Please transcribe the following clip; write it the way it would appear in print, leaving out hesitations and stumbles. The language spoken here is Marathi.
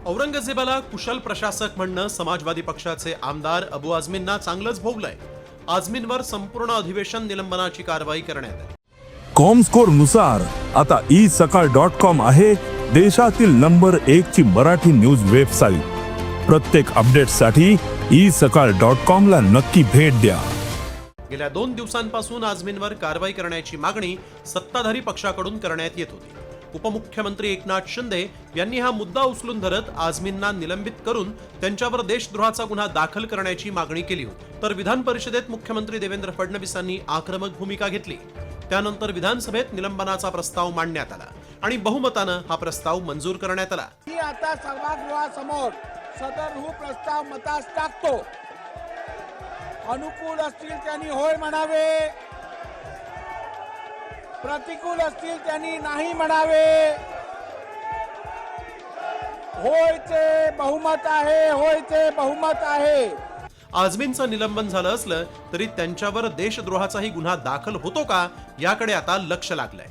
औरंगजेबाला कुशल प्रशासक म्हणणं समाजवादी पक्षाचे आमदार अबू आझमींना चांगलंच भोगलंय। आझमींवर संपूर्ण अधिवेशन निलंबनाची कारवाई करण्यात आली। कॉमस्कोर नुसार आता isakal.com आहे देशातील नंबर 1 ची मराठी न्यूज वेबसाईट। प्रत्येक अपडेटसाठी isakal.com ला नक्की भेट द्या। गेल्या 2 दिवसांपासून आझमींवर कारवाई करण्याची मागणी सत्ताधारी पक्षाकडून करण्यात येत होती। उपमुख्यमंत्री एकनाथ शिंदे यांनी हा मुद्दा उचलून धरत आझमींना निलंबित करून त्यांच्यावर देशद्रोहाचा गुन्हा दाखल करण्याची मागणी केली होती। तर विधान परिषदेत मुख्यमंत्री देवेंद्र फडणवीसांनी आक्रमक भूमिका घेतली। त्यानंतर विधानसभेत निलंबनाचा प्रस्ताव मांडण्यात आला आणि बहुमतानं हा प्रस्ताव मंजूर करण्यात आला। मी आता सभागृहासमोर सदर प्रस्ताव मतास टाकतो। अनुकूल असतील त्यांनी होय म्हणावे, प्रतिकूल असतील त्यांनी नाही म्हणावे। होयचे बहुमत आहे, होयचे बहुमत आहे। आझमींचं निलंबन झालं असलं तरी त्यांच्यावर देशद्रोहाचाही गुन्हा दाखल होतो का याकडे आता लक्ष लागलंय।